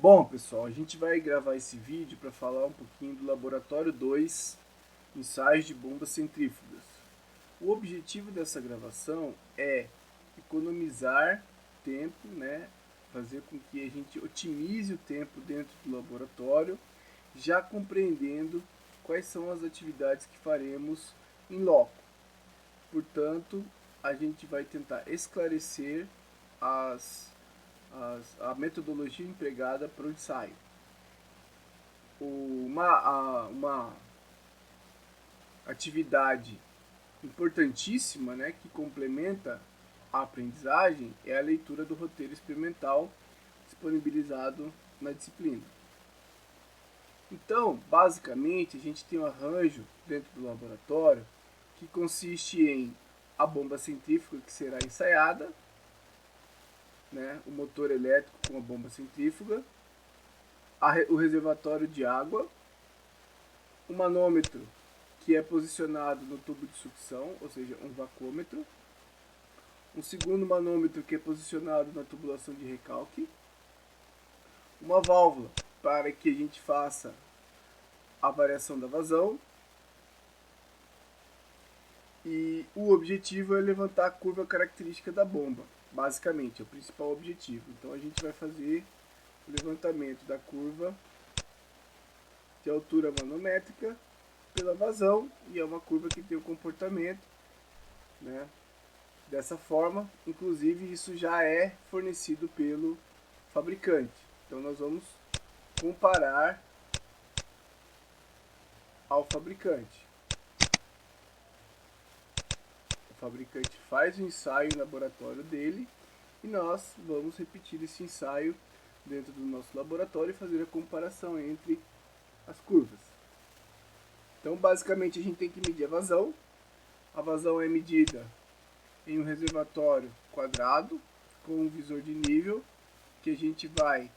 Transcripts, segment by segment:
Bom, pessoal, a gente vai gravar esse vídeo para falar um pouquinho do Laboratório 2, ensaios de bombas centrífugas. O objetivo dessa gravação é economizar tempo, né? Fazer com que a gente otimize o tempo dentro do laboratório, já compreendendo quais são as atividades que faremos em loco. Portanto, a gente vai tentar esclarecer a metodologia empregada para o ensaio. Uma atividade importantíssima, né, que complementa a aprendizagem é a leitura do roteiro experimental disponibilizado na disciplina. Então, basicamente, a gente tem um arranjo dentro do laboratório que consiste em a bomba centrífuga que será ensaiada, né, o motor elétrico com a bomba centrífuga, o reservatório de água, o manômetro que é posicionado no tubo de sucção, ou seja, um vacômetro, um segundo manômetro que é posicionado na tubulação de recalque, uma válvula para que a gente faça a variação da vazão, e o objetivo é levantar a curva característica da bomba, basicamente, é o principal objetivo. Então a gente vai fazer o levantamento da curva de altura manométrica pela vazão, e é uma curva que tem o comportamento, né, dessa forma. Inclusive isso já é fornecido pelo fabricante. Então nós vamos comparar ao fabricante. O fabricante faz o ensaio em laboratório dele e nós vamos repetir esse ensaio dentro do nosso laboratório e fazer a comparação entre as curvas. Então basicamente a gente tem que medir a vazão. A vazão é medida em um reservatório quadrado com um visor de nível, que a gente vai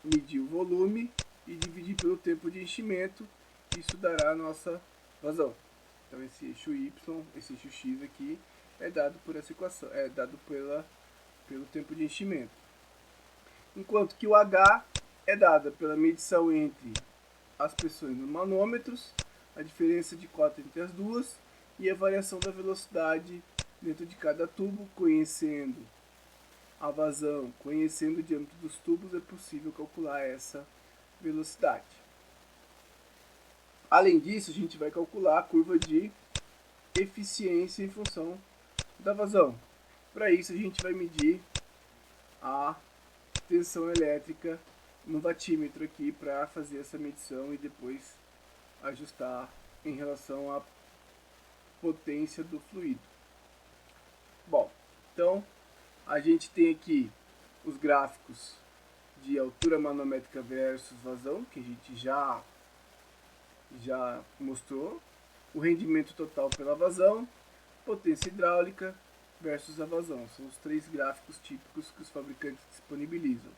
medir o volume e dividir pelo tempo de enchimento. Isso dará a nossa vazão. Então esse eixo Y, esse eixo X aqui é dado por essa equação, é dado pelo tempo de enchimento. Enquanto que o H é dado pela medição entre as pressões nos manômetros, a diferença de cota entre as duas e a variação da velocidade dentro de cada tubo. Conhecendo a vazão, conhecendo o diâmetro dos tubos, é possível calcular essa velocidade. Além disso, a gente vai calcular a curva de eficiência em função da vazão. Para isso, a gente vai medir a tensão elétrica no watímetro aqui para fazer essa medição e depois ajustar em relação à potência do fluido. Bom, então a gente tem aqui os gráficos de altura manométrica versus vazão, que a gente já mostrou, o rendimento total pela vazão, potência hidráulica versus a vazão. São os três gráficos típicos que os fabricantes disponibilizam.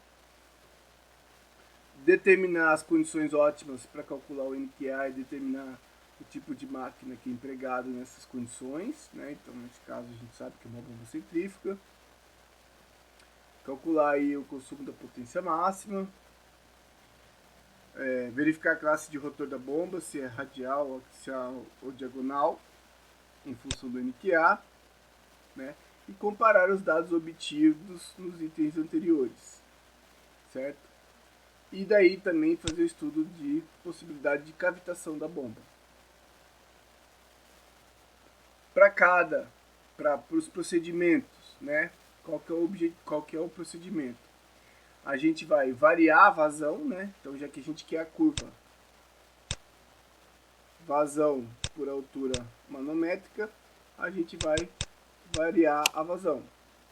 Determinar as condições ótimas para calcular o NTA e determinar o tipo de máquina que é empregado nessas condições, né? Então, nesse caso, a gente sabe que é uma bomba centrífuga. Calcular aí o consumo da potência máxima. Verificar a classe de rotor da bomba, se é radial, axial ou diagonal, em função do NTA, né? E comparar os dados obtidos nos itens anteriores, certo? E daí também fazer o estudo de possibilidade de cavitação da bomba. Para os procedimentos, né? Qual que é o procedimento? A gente vai variar a vazão, né? Então, já que a gente quer a curva vazão por altura manométrica, a gente vai variar a vazão.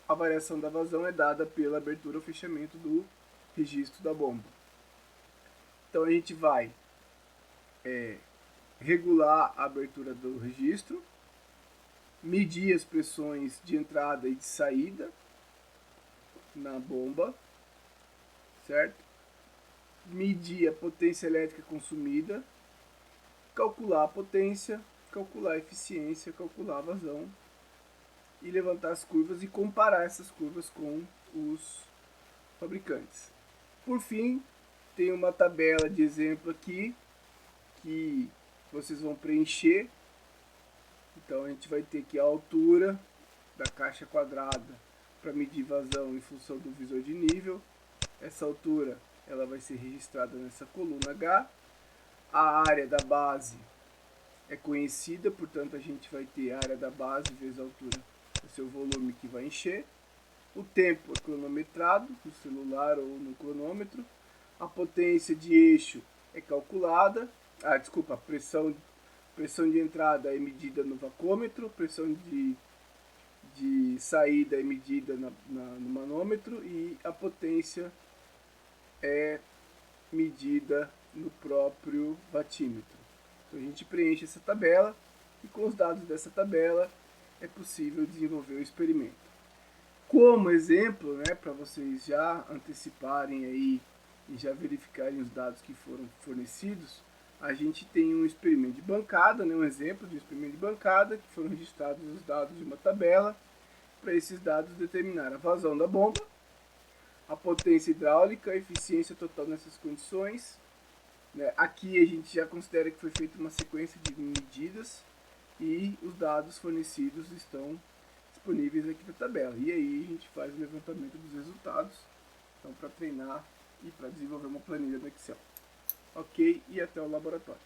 A variação da vazão é dada pela abertura ou fechamento do registro da bomba. Então a gente vai regular a abertura do registro, medir as pressões de entrada e de saída na bomba, certo? Medir a potência elétrica consumida, calcular a potência, calcular a eficiência, calcular a vazão e levantar as curvas e comparar essas curvas com os fabricantes. Por fim, tem uma tabela de exemplo aqui que vocês vão preencher. Então a gente vai ter aqui a altura da caixa quadrada para medir vazão em função do visor de nível. Essa altura ela vai ser registrada nessa coluna H. A área da base é conhecida, portanto a gente vai ter a área da base vezes a altura do seu volume que vai encher. O tempo é cronometrado no celular ou no cronômetro. A potência de eixo é calculada. A pressão de entrada é medida no vacômetro, pressão de saída é medida no manômetro e a potência é medida no próprio vatímetro. Então a gente preenche essa tabela e com os dados dessa tabela é possível desenvolver o experimento. Como exemplo, né, para vocês já anteciparem aí e já verificarem os dados que foram fornecidos, a gente tem um experimento de bancada, né, um exemplo de um experimento de bancada, que foram registrados os dados de uma tabela. Para esses dados determinar a vazão da bomba, a potência hidráulica, a eficiência total nessas condições. Né. Aqui a gente já considera que foi feita uma sequência de medidas e os dados fornecidos estão disponíveis aqui na tabela. E aí a gente faz o levantamento dos resultados, então para treinar e para desenvolver uma planilha no Excel. Ok? E até o laboratório.